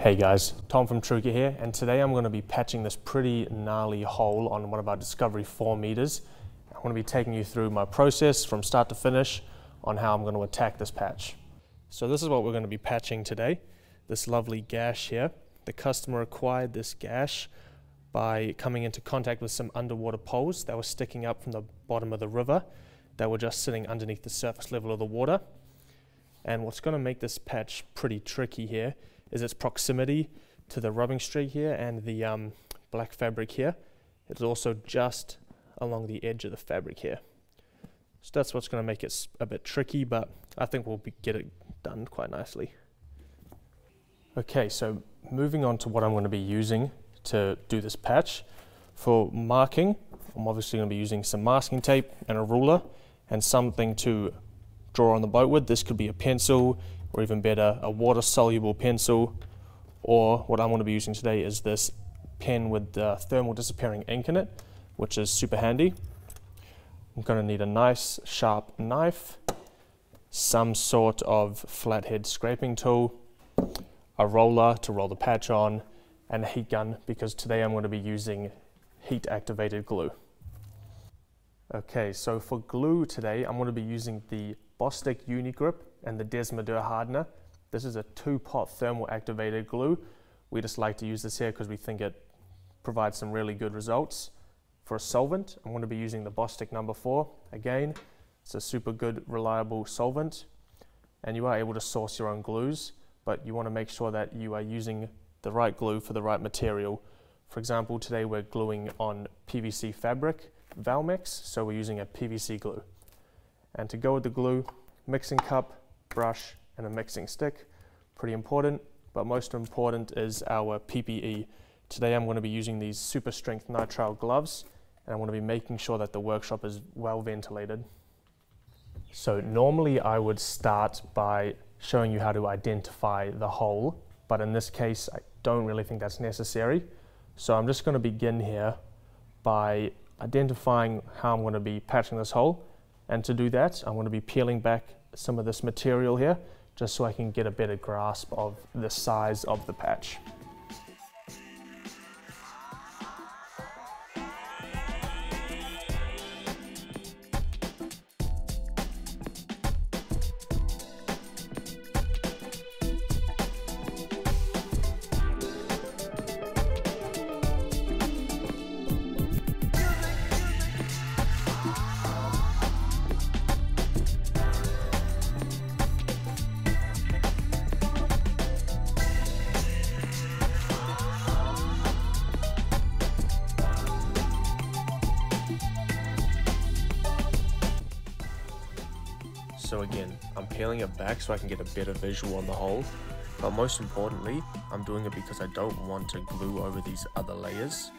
Hey guys, Tom from Truca here, and today I'm going to be patching this pretty gnarly hole on one of our Discovery 4 meters. I'm going to be taking you through my process from start to finish on how I'm going to attack this patch. So this is what we're going to be patching today, this lovely gash here. The customer acquired this gash by coming into contact with some underwater poles that were sticking up from the bottom of the river that were just sitting underneath the surface level of the water. And what's going to make this patch pretty tricky here is its proximity to the rubbing streak here and the black fabric here. It's also just along the edge of the fabric here. So that's what's going to make it a bit tricky, but I think we'll get it done quite nicely. Okay, so moving on to what I'm going to be using to do this patch. For marking, I'm obviously going to be using some masking tape and a ruler and something to draw on the boat with. This could be a pencil, or even better, a water-soluble pencil, or what I'm going to be using today is this pen with thermal disappearing ink in it, which is super handy. I'm going to need a nice sharp knife, some sort of flathead scraping tool, a roller to roll the patch on, and a heat gun, because today I'm going to be using heat-activated glue. Okay, so for glue today, I'm going to be using the Bostik Unigrip and the Desmadeur hardener. This is a 2-pot thermal activated glue. We just like to use this here because we think it provides some really good results. For a solvent, I'm going to be using the Bostik number 4. Again, it's a super good, reliable solvent, and you are able to source your own glues, but you want to make sure that you are using the right glue for the right material. For example, today we're gluing on PVC fabric, Valmex, so we're using a PVC glue. And to go with the glue, mixing cup, brush, and a mixing stick. Pretty important, but most important is our PPE. Today I'm going to be using these super strength nitrile gloves, and I'm going to be making sure that the workshop is well ventilated. So normally I would start by showing you how to identify the hole, but in this case I don't really think that's necessary. So I'm just going to begin here by identifying how I'm going to be patching this hole. And to do that, I'm going to be peeling back some of this material here, just so I can get a better grasp of the size of the patch. So again, I'm peeling it back so I can get a better visual on the hole, but most importantly, I'm doing it because I don't want to glue over these other layers.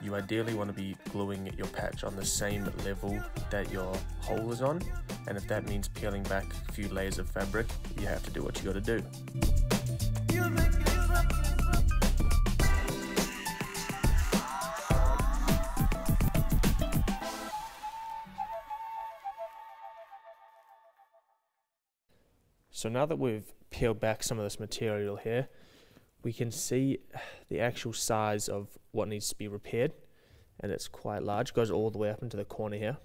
You ideally want to be gluing your patch on the same level that your hole is on, and if that means peeling back a few layers of fabric, you have to do what you got to do. So now that we've peeled back some of this material here, we can see the actual size of what needs to be repaired, and it's quite large. It goes all the way up into the corner here.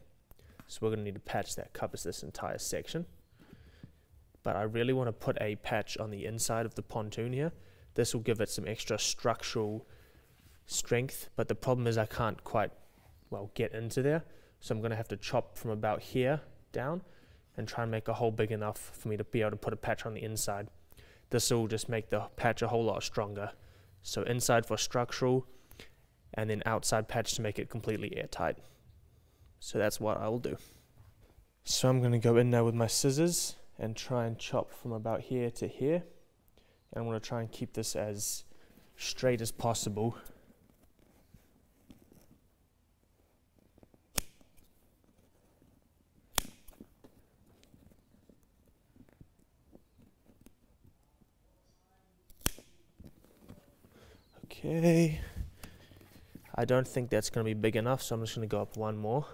So we're going to need a patch that covers this entire section. But I really want to put a patch on the inside of the pontoon here. This will give it some extra structural strength, but the problem is I can't quite, well, get into there. So I'm going to have to chop from about here down and try and make a hole big enough for me to be able to put a patch on the inside. This will just make the patch a whole lot stronger. So inside for structural, and then outside patch to make it completely airtight. So that's what I will do. So I'm going to go in now with my scissors and try and chop from about here to here. And I'm going to try and keep this as straight as possible. Okay, I don't think that's going to be big enough, so I'm just going to go up one more,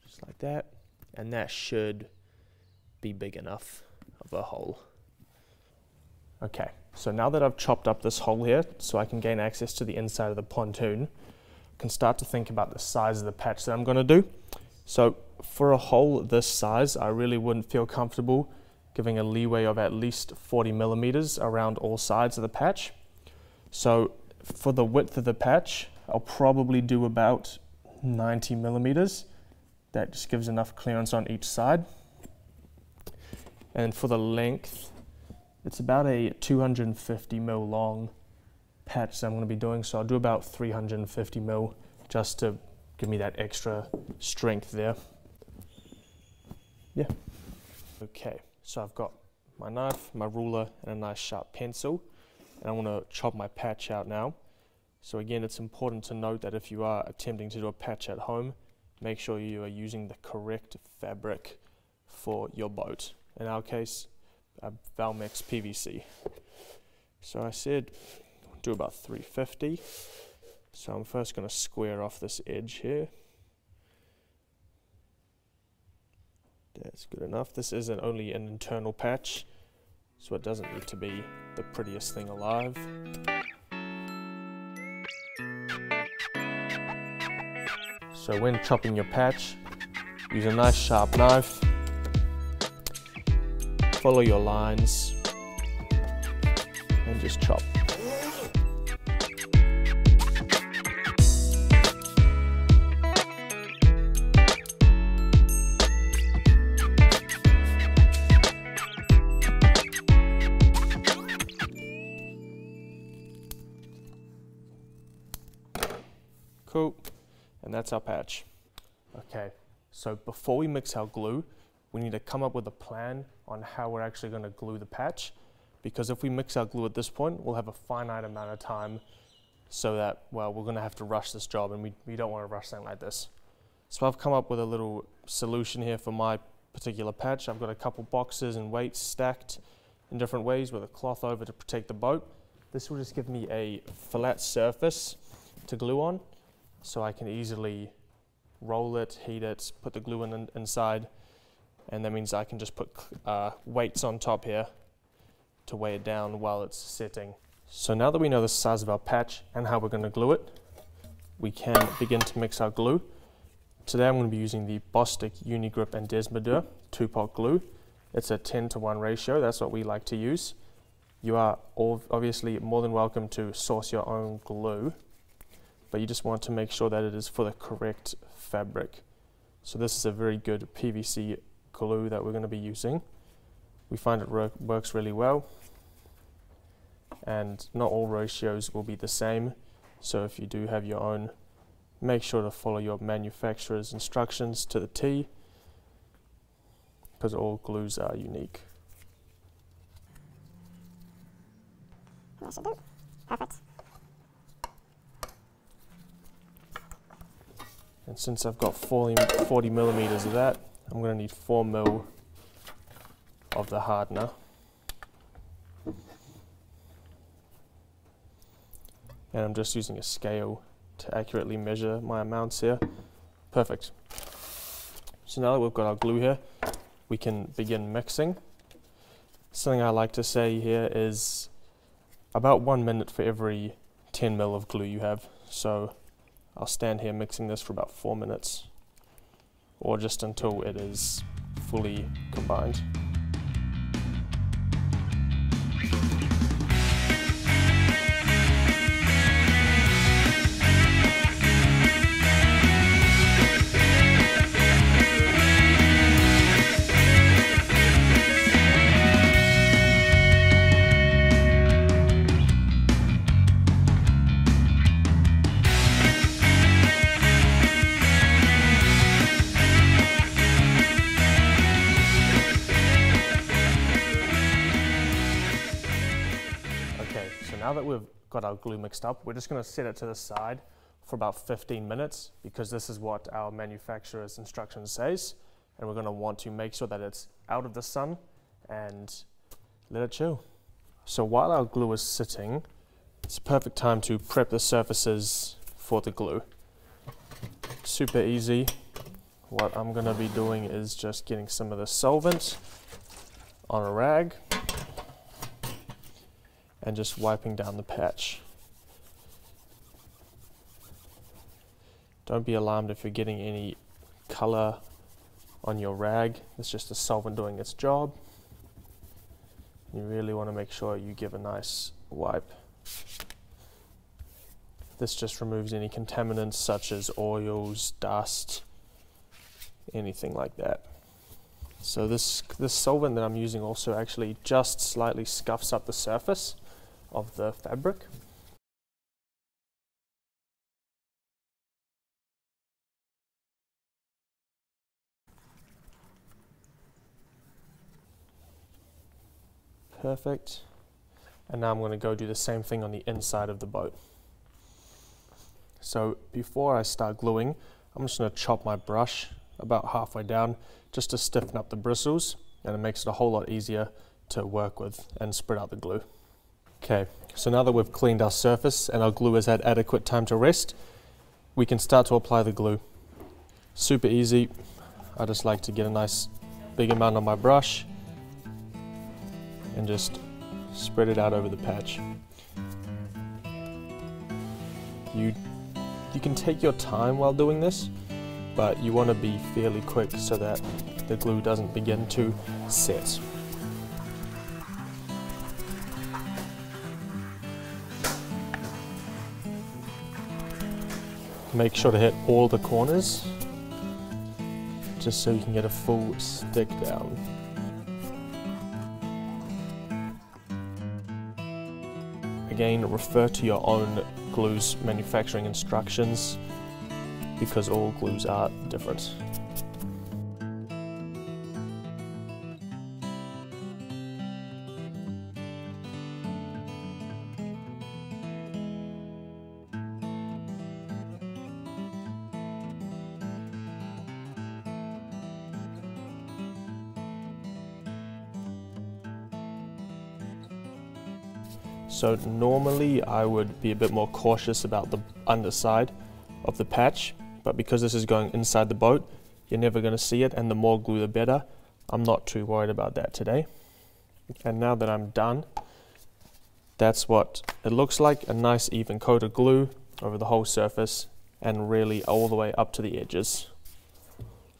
just like that, and that should be big enough of a hole. Okay, so now that I've chopped up this hole here so I can gain access to the inside of the pontoon, I can start to think about the size of the patch that I'm going to do. So for a hole this size, I really wouldn't feel comfortable giving a leeway of at least 40 millimeters around all sides of the patch. So for the width of the patch, I'll probably do about 90 millimeters. That just gives enough clearance on each side. And for the length, it's about a 250 mil long patch that I'm going to be doing. So I'll do about 350 mil just to give me that extra strength there. Yeah. Okay, so I've got my knife, my ruler, and a nice sharp pencil. And I'm going to chop my patch out now. So again, it's important to note that if you are attempting to do a patch at home, make sure you are using the correct fabric for your boat. In our case, Valmex PVC. So I said do about 350. So I'm first going to square off this edge here. That's good enough. This isn't only an internal patch, so it doesn't need to be the prettiest thing alive. So when chopping your patch, use a nice sharp knife, follow your lines, and just chop. Cool, and that's our patch. Okay, so before we mix our glue, we need to come up with a plan on how we're actually going to glue the patch, because if we mix our glue at this point, we'll have a finite amount of time, so that, well, we're going to have to rush this job, and we don't want to rush something like this. So I've come up with a little solution here for my particular patch. I've got a couple boxes and weights stacked in different ways with a cloth over to protect the boat. This will just give me a flat surface to glue on, so I can easily roll it, heat it, put the glue inside, and that means I can just put weights on top here to weigh it down while it's setting. So now that we know the size of our patch and how we're going to glue it, we can begin to mix our glue. Today I'm going to be using the Bostik Unigrip and Desmodeur 2-pot glue. It's a 10:1 ratio, that's what we like to use. You are obviously more than welcome to source your own glue, but you just want to make sure that it is for the correct fabric. So this is a very good PVC glue that we're going to be using. We find it works really well, and not all ratios will be the same, so if you do have your own, make sure to follow your manufacturer's instructions to the T, because all glues are unique. That should do. Perfect. And since I've got 40 millimeters of that, I'm going to need 4 mil of the hardener. And I'm just using a scale to accurately measure my amounts here. Perfect. So now that we've got our glue here, we can begin mixing. Something I like to say here is about 1 minute for every 10 mil of glue you have. So I'll stand here mixing this for about 4 minutes, or just until it is fully combined. Now that we've got our glue mixed up, we're just going to set it to the side for about 15 minutes, because this is what our manufacturer's instructions says, and we're going to want to make sure that it's out of the sun and let it chill. So while our glue is sitting, it's a perfect time to prep the surfaces for the glue. Super easy. What I'm going to be doing is just getting some of the solvent on a rag. and just wiping down the patch. Don't be alarmed if you're getting any color on your rag. It's just the solvent doing its job. You really want to make sure you give a nice wipe. This just removes any contaminants such as oils, dust, anything like that. So this solvent that I'm using also actually just slightly scuffs up the surface of the fabric. Perfect. And now I'm going to go do the same thing on the inside of the boat. So before I start gluing, I'm just going to chop my brush about halfway down just to stiffen up the bristles, and it makes it a whole lot easier to work with and spread out the glue. Okay, so now that we've cleaned our surface and our glue has had adequate time to rest, we can start to apply the glue. Super easy. I just like to get a nice big amount on my brush and just spread it out over the patch. You can take your time while doing this, but you want to be fairly quick so that the glue doesn't begin to set. Make sure to hit all the corners, just so you can get a full stick down. Again, refer to your own glue's manufacturing instructions because all glues are different. So normally I would be a bit more cautious about the underside of the patch, but because this is going inside the boat, you're never going to see it, and the more glue the better. I'm not too worried about that today. And now that I'm done, that's what it looks like, a nice even coat of glue over the whole surface and really all the way up to the edges.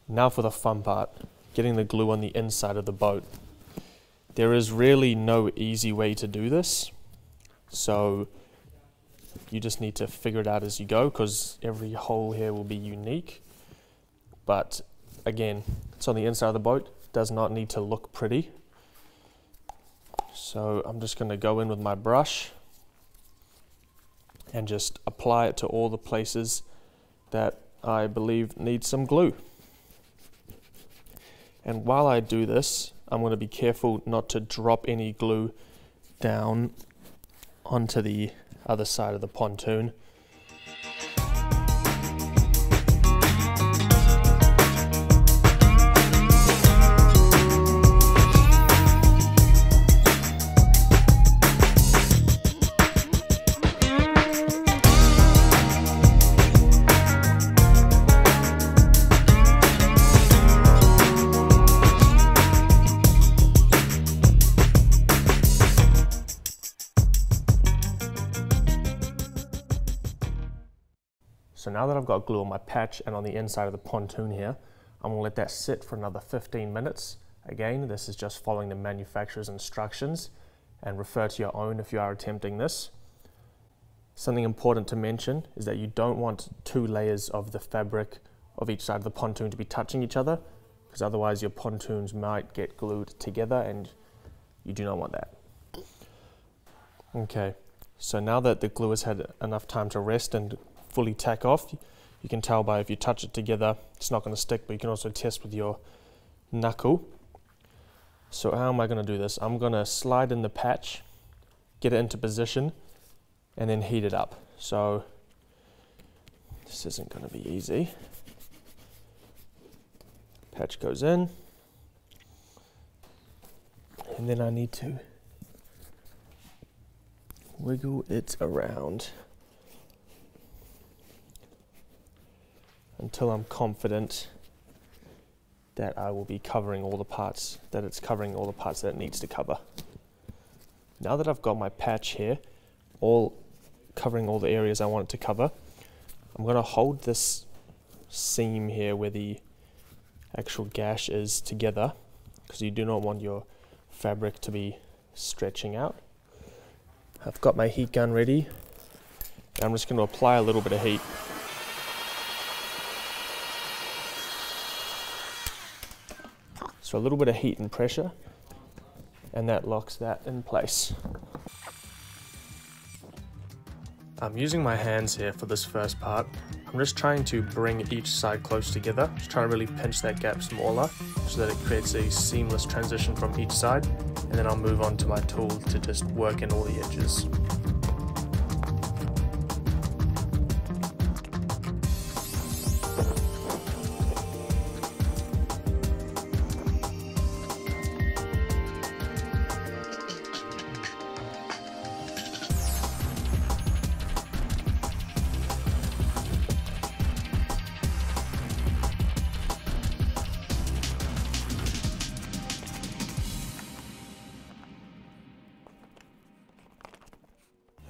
Now for the fun part, getting the glue on the inside of the boat. There is really no easy way to do this. So you just need to figure it out as you go, because every hole here will be unique. But again, it's on the inside of the boat, does not need to look pretty. So I'm just going to go in with my brush and just apply it to all the places that I believe need some glue. And while I do this, I'm going to be careful not to drop any glue down onto the other side of the pontoon. So now that I've got glue on my patch and on the inside of the pontoon here, I'm going to let that sit for another 15 minutes. Again, this is just following the manufacturer's instructions, and refer to your own if you are attempting this. Something important to mention is that you don't want 2 layers of the fabric of each side of the pontoon to be touching each other, because otherwise your pontoons might get glued together and you do not want that. Okay, so now that the glue has had enough time to rest and fully tack off, you can tell by if you touch it together, it's not going to stick, but you can also test with your knuckle. So how am I going to do this? I'm going to slide in the patch, get it into position, and then heat it up. So this isn't going to be easy. Patch goes in, and then I need to wiggle it around until I'm confident that I will be covering all the parts, that it's covering all the parts that it needs to cover. now that I've got my patch here, all covering all the areas I want it to cover, I'm going to hold this seam here where the actual gash is together, because you do not want your fabric to be stretching out. I've got my heat gun ready. I'm just going to apply a little bit of heat. So a little bit of heat and pressure, and that locks that in place. I'm using my hands here for this first part. I'm just trying to bring each side close together, just trying to really pinch that gap smaller so that it creates a seamless transition from each side, and then I'll move on to my tool to just work in all the edges.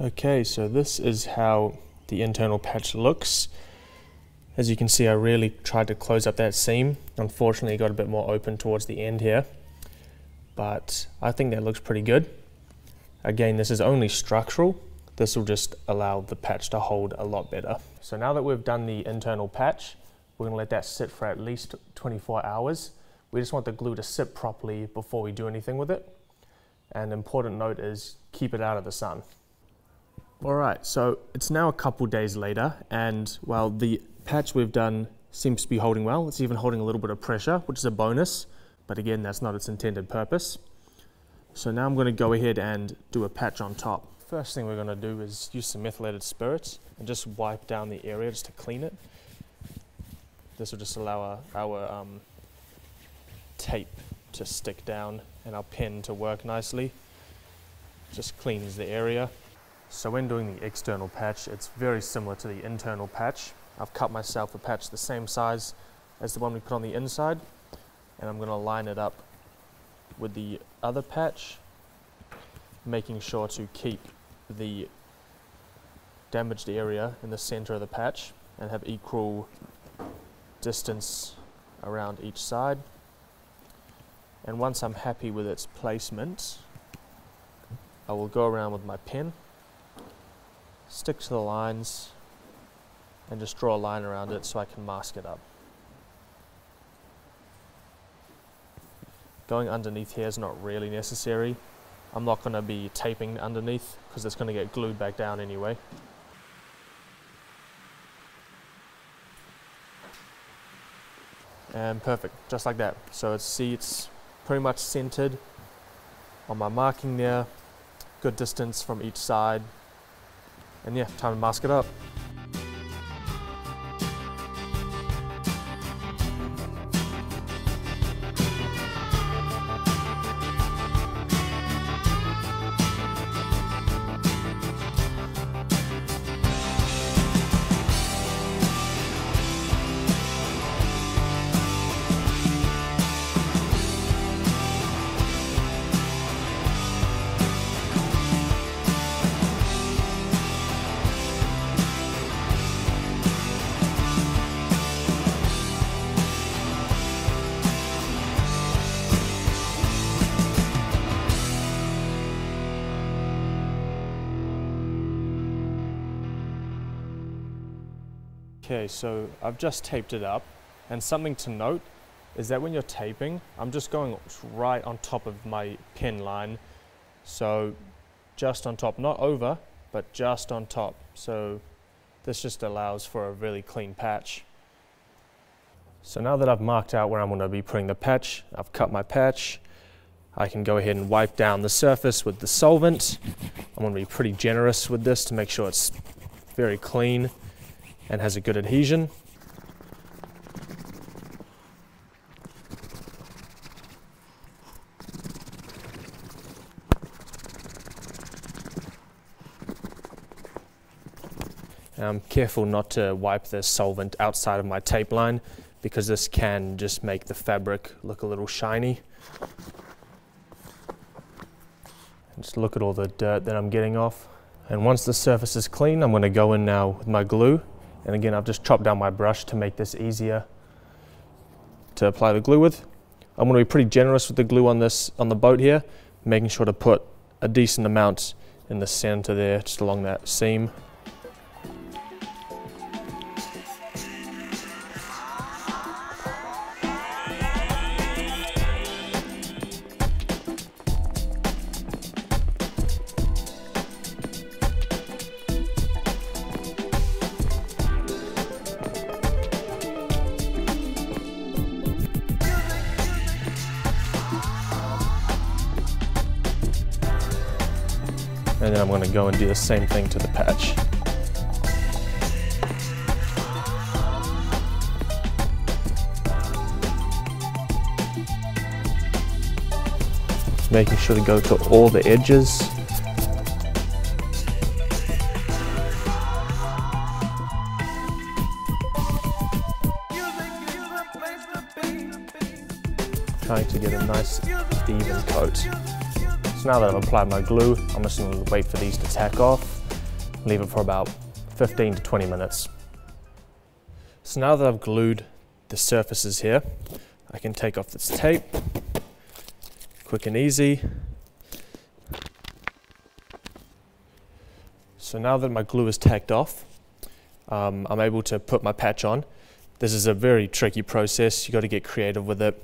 Okay, so this is how the internal patch looks. As you can see, I really tried to close up that seam. Unfortunately, it got a bit more open towards the end here, but I think that looks pretty good. Again, this is only structural. This will just allow the patch to hold a lot better. So now that we've done the internal patch, we're going to let that sit for at least 24 hours. We just want the glue to sit properly before we do anything with it. And an important note is keep it out of the sun. Alright, so it's now a couple days later, and well, the patch we've done seems to be holding well. It's even holding a little bit of pressure, which is a bonus, but again, that's not its intended purpose. So now I'm going to go ahead and do a patch on top. First thing we're going to do is use some methylated spirits and just wipe down the area just to clean it. This will just allow our tape to stick down and our pen to work nicely. Just cleans the area. So when doing the external patch, it's very similar to the internal patch. I've cut myself a patch the same size as the one we put on the inside, and I'm going to line it up with the other patch, making sure to keep the damaged area in the center of the patch and have equal distance around each side. And once I'm happy with its placement, I will go around with my pen, stick to the lines, and just draw a line around it so I can mask it up. Going underneath here is not really necessary. I'm not going to be taping underneath because it's going to get glued back down anyway. And perfect, just like that. So it's pretty much centered on my marking there, good distance from each side. And yeah, time to mask it up. Okay, so I've just taped it up, and something to note is that when you're taping, I'm just going right on top of my pen line. So just on top, not over, but just on top. So this just allows for a really clean patch. So now that I've marked out where I'm going to be putting the patch, I've cut my patch. I can go ahead and wipe down the surface with the solvent. I'm going to be pretty generous with this to make sure it's very clean and has a good adhesion. I'm careful not to wipe the solvent outside of my tape line because this can just make the fabric look a little shiny. And Just look at all the dirt that I'm getting off. And once the surface is clean, I'm going to go in now with my glue. And again, I've just chopped down my brush to make this easier to apply the glue with. I'm going to be pretty generous with the glue on the boat here, making sure to put a decent amount in the center there, just along that seam. And then I'm going to go and do the same thing to the patch. Making sure to go to all the edges. Trying to get a nice even coat. So now that I've applied my glue, I'm just going to wait for these to tack off, leave it for about 15 to 20 minutes. So now that I've glued the surfaces here, I can take off this tape, quick and easy. So now that my glue is tacked off, I'm able to put my patch on. This is a very tricky process, you got to get creative with it.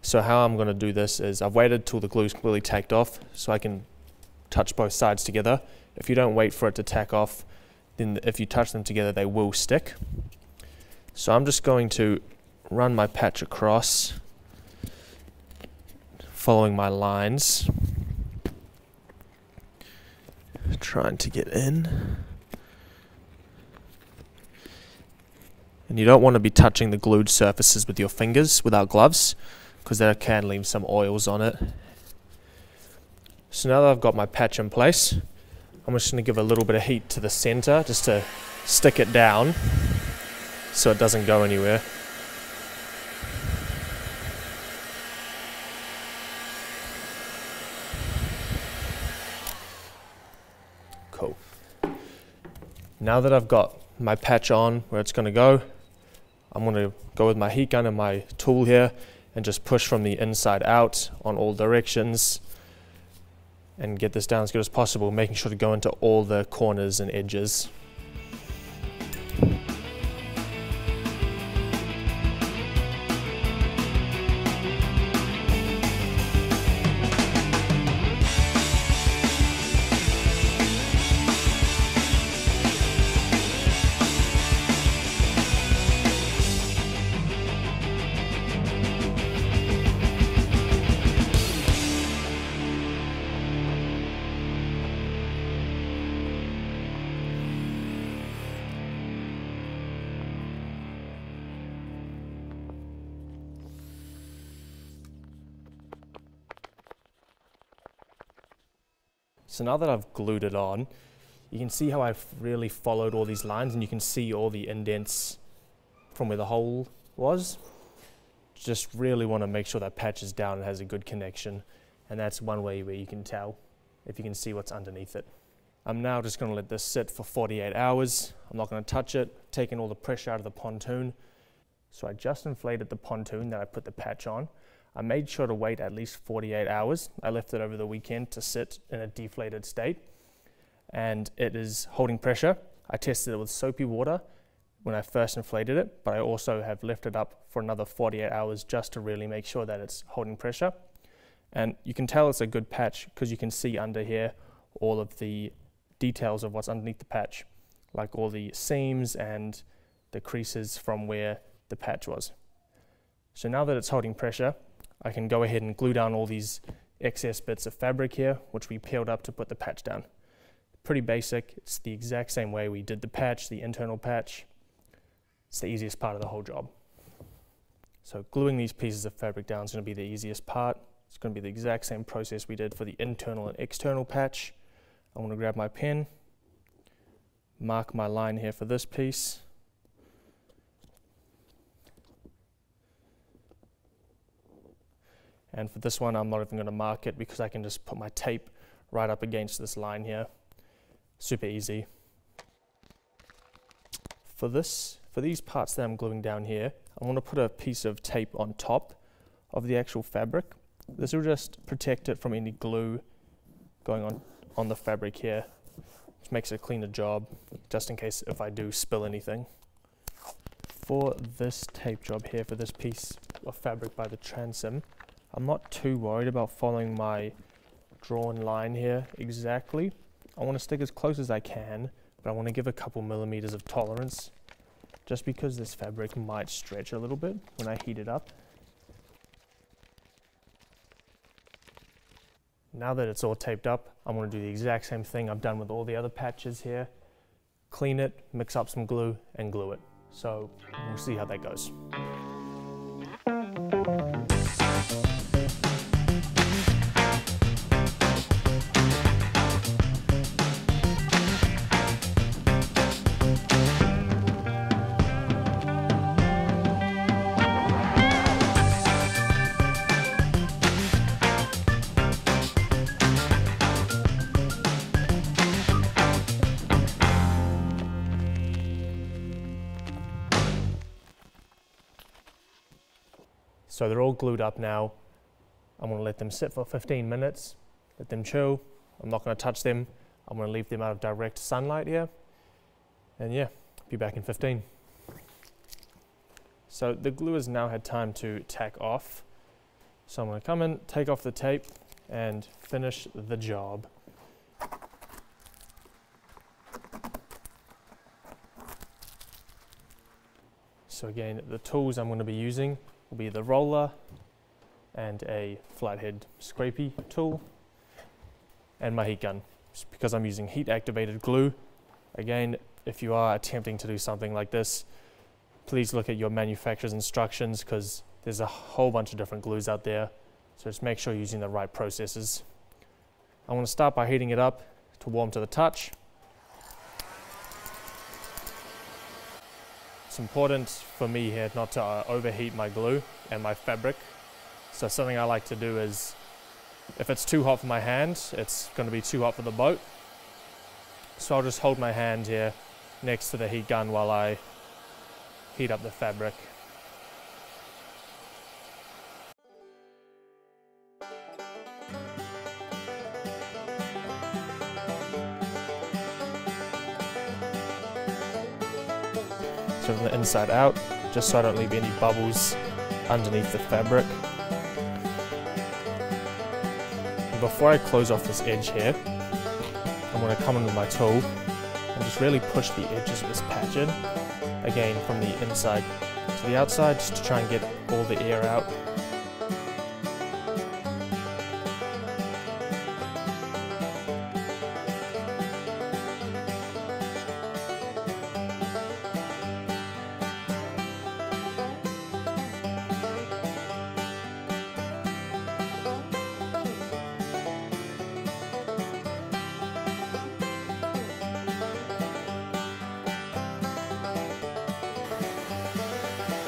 So how I'm going to do this is I've waited till the glue's completely tacked off so I can touch both sides together. If you don't wait for it to tack off, then if you touch them together they will stick. So I'm just going to run my patch across, following my lines, trying to get in. And you don't want to be touching the glued surfaces with your fingers without gloves, because that can leave some oils on it. So now that I've got my patch in place, I'm just going to give a little bit of heat to the center just to stick it down so it doesn't go anywhere. Cool. Now that I've got my patch on where it's going to go, I'm going to go with my heat gun and my tool here and just push from the inside out on all directions and get this down as good as possible, making sure to go into all the corners and edges. So now that I've glued it on, you can see how I've really followed all these lines and you can see all the indents from where the hole was. Just really want to make sure that patch is down and has a good connection. And that's one way where you can tell if you can see what's underneath it. I'm now just going to let this sit for 48 hours. I'm not going to touch it, taking all the pressure out of the pontoon. So I just inflated the pontoon that I put the patch on. I made sure to wait at least 48 hours. I left it over the weekend to sit in a deflated state, and it is holding pressure. I tested it with soapy water when I first inflated it, but I also have left it up for another 48 hours just to really make sure that it's holding pressure. And you can tell it's a good patch because you can see under here all of the details of what's underneath the patch, like all the seams and the creases from where the patch was. So now that it's holding pressure, I can go ahead and glue down all these excess bits of fabric here, which we peeled up to put the patch down. Pretty basic. It's the exact same way we did the patch, the internal patch. It's the easiest part of the whole job. So gluing these pieces of fabric down is going to be the easiest part. It's going to be the exact same process we did for the internal and external patch. I'm going to grab my pen, mark my line here for this piece. And for this one, I'm not even going to mark it because I can just put my tape right up against this line here. Super easy. For these parts that I'm gluing down here, I want to put a piece of tape on top of the actual fabric. This will just protect it from any glue going on the fabric here. Which makes it a cleaner job, just in case if I do spill anything. For this tape job here, for this piece of fabric by the transom, I'm not too worried about following my drawn line here exactly. I want to stick as close as I can, but I want to give a couple millimeters of tolerance, just because this fabric might stretch a little bit when I heat it up. Now that it's all taped up, I'm going to do the exact same thing I've done with all the other patches here. Clean it, mix up some glue, and glue it. So we'll see how that goes. So they're all glued up now. I'm going to let them sit for 15 minutes, let them chill. I'm not going to touch them. I'm going to leave them out of direct sunlight here. And yeah, be back in 15. So the glue has now had time to tack off. So I'm going to come in, take off the tape, and finish the job. So again, the tools I'm going to be using will be the roller and a flathead scrapey tool and my heat gun. Just because I'm using heat activated glue. Again, if you are attempting to do something like this, please look at your manufacturer's instructions, because there's a whole bunch of different glues out there. So just make sure you're using the right processes. I'm going to start by heating it up to warm to the touch. It's important for me here not to overheat my glue and my fabric. So something I like to do is, if it's too hot for my hand, it's going to be too hot for the boat. So I'll just hold my hand here next to the heat gun while I heat up the fabric. So from the inside out, just so I don't leave any bubbles underneath the fabric. And before I close off this edge here, I'm going to come in with my tool and just really push the edges of this patch in, again from the inside to the outside, just to try and get all the air out.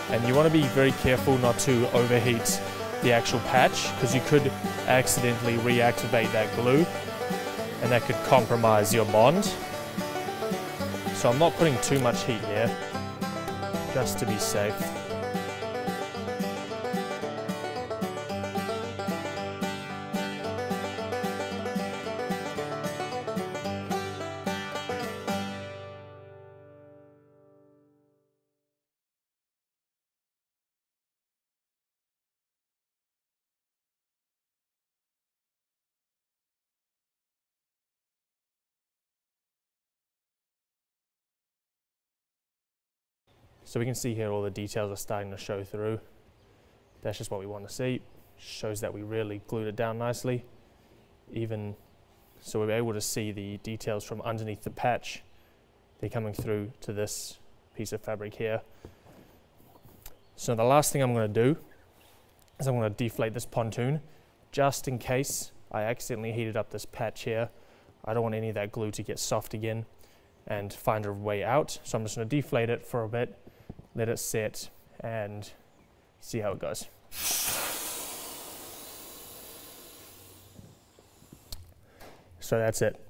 And you want to be very careful not to overheat the actual patch, because you could accidentally reactivate that glue and that could compromise your bond. So I'm not putting too much heat here, just to be safe. So we can see here all the details are starting to show through. That's just what we want to see. Shows that we really glued it down nicely. Even so, we're able to see the details from underneath the patch. They're coming through to this piece of fabric here. So the last thing I'm going to do is I'm going to deflate this pontoon, just in case I accidentally heated up this patch here. I don't want any of that glue to get soft again and find a way out. So I'm just going to deflate it for a bit, let it set, and see how it goes. So that's it.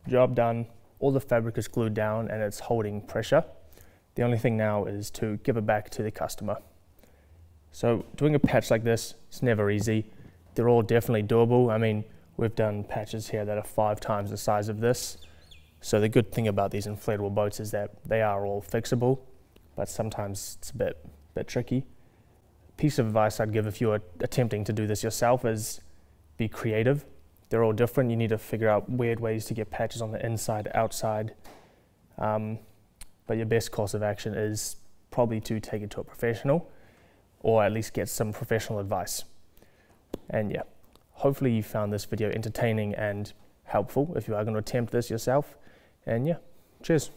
Job done. All the fabric is glued down and it's holding pressure. The only thing now is to give it back to the customer. So doing a patch like this, it's never easy. They're all definitely doable. I mean, we've done patches here that are 5 times the size of this. So the good thing about these inflatable boats is that they are all fixable, but sometimes it's a bit tricky. Piece of advice I'd give if you're attempting to do this yourself is be creative. They're all different. You need to figure out weird ways to get patches on the inside, outside. But your best course of action is probably to take it to a professional, or at least get some professional advice. And yeah, hopefully you found this video entertaining and helpful if you are going to attempt this yourself. And yeah, cheers.